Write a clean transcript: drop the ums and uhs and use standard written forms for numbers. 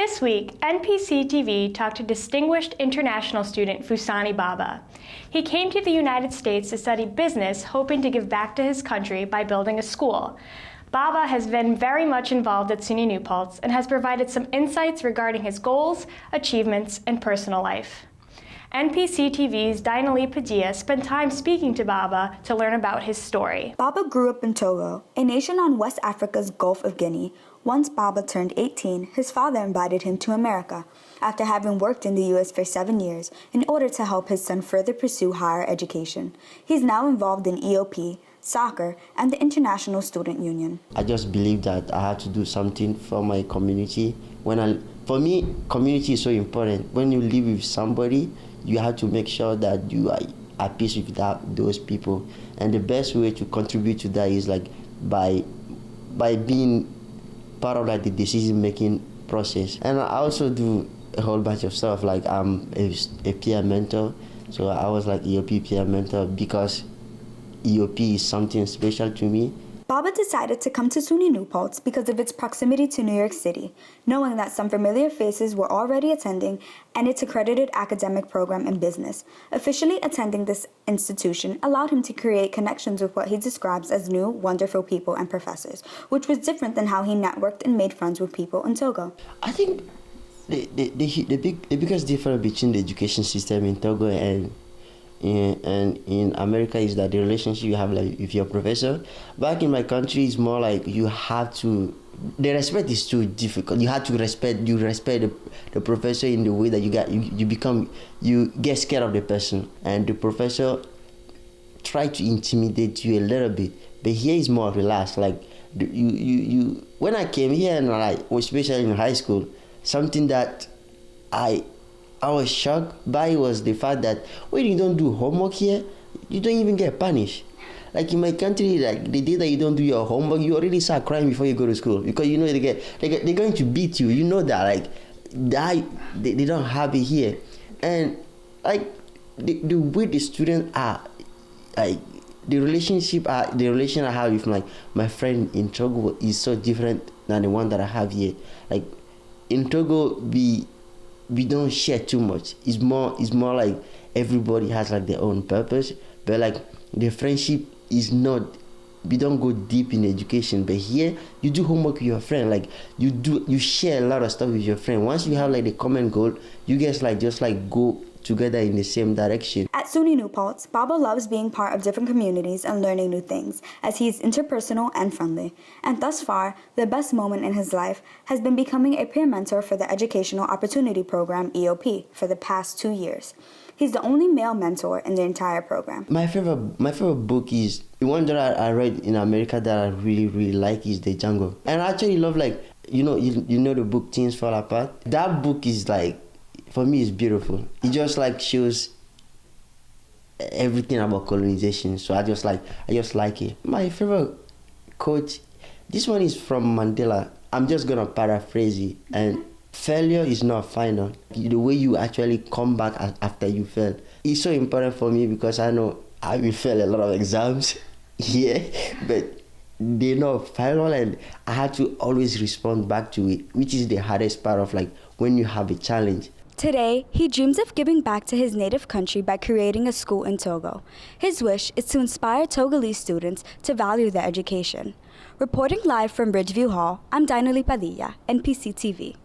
This week, NPC-TV talked to distinguished international student Fousseni Baba. He came to the United States to study business, hoping to give back to his country by building a school. Baba has been very much involved at SUNY New Paltz and has provided some insights regarding his goals, achievements, and personal life. NPC-TV's Dinali Padilla spent time speaking to Baba to learn about his story. Baba grew up in Togo, a nation on West Africa's Gulf of Guinea. Once Baba turned 18, his father invited him to America, after having worked in the U.S. for 7 years, in order to help his son further pursue higher education. He's now involved in EOP, soccer, and the International Student Union. I just believe that I had to do something for my community. For me, community is so important. When you live with somebody, you have to make sure that you are at peace with those people. And the best way to contribute to that is by being part of the decision-making process. And I also do a whole bunch of stuff, like I'm a peer mentor. So I was EOP peer mentor because EOP is something special to me. Baba decided to come to SUNY New Paltz because of its proximity to New York City, knowing that some familiar faces were already attending and its accredited academic program in business. Officially attending this institution allowed him to create connections with what he describes as new, wonderful people and professors, which was different than how he networked and made friends with people in Togo. I think the biggest difference between the education system in Togo and in America is that the relationship you have with your professor. Back in my country, it's more like you have to. The respect is too difficult. You have to respect. You respect the professor in the way that you get scared of the person, and the professor try to intimidate you a little bit. But here is more relaxed. When I came here and especially in high school, something that I was shocked by was the fact that when you don't do homework here, you don't even get punished. Like in my country, the day that you don't do your homework, you already start crying before you go to school because you know they're going to beat you. You know that they don't have it here, and the way the students are, the relation I have with my friend in Togo is so different than the one that I have here. Like in Togo, we don't share too much. It's more like everybody has their own purpose, but the friendship is not. We don't go deep in education, but here you do homework with your friend. You share a lot of stuff with your friend. Once you have the common goal, you guys just go together in the same direction. At SUNY New Paltz, Baba loves being part of different communities and learning new things, as he is interpersonal and friendly. And thus far, the best moment in his life has been becoming a peer mentor for the Educational Opportunity Program, EOP, for the past 2 years. He's the only male mentor in the entire program. My favorite book is the one that I read in America that I really, really like is The Jungle. And I actually love you know the book Things Fall Apart? That book is for me, it's beautiful. It just shows everything about colonization. So I just like it. My favorite quote, this one is from Mandela. I'm just gonna paraphrase it. And failure is not final. The way you actually come back after you fail. It's so important for me because I know I will fail a lot of exams here, but they're not final, and I had to always respond back to it, which is the hardest part of when you have a challenge. Today, he dreams of giving back to his native country by creating a school in Togo. His wish is to inspire Togolese students to value their education. Reporting live from Bridgeview Hall, I'm Dinali Padilla, NPC-TV.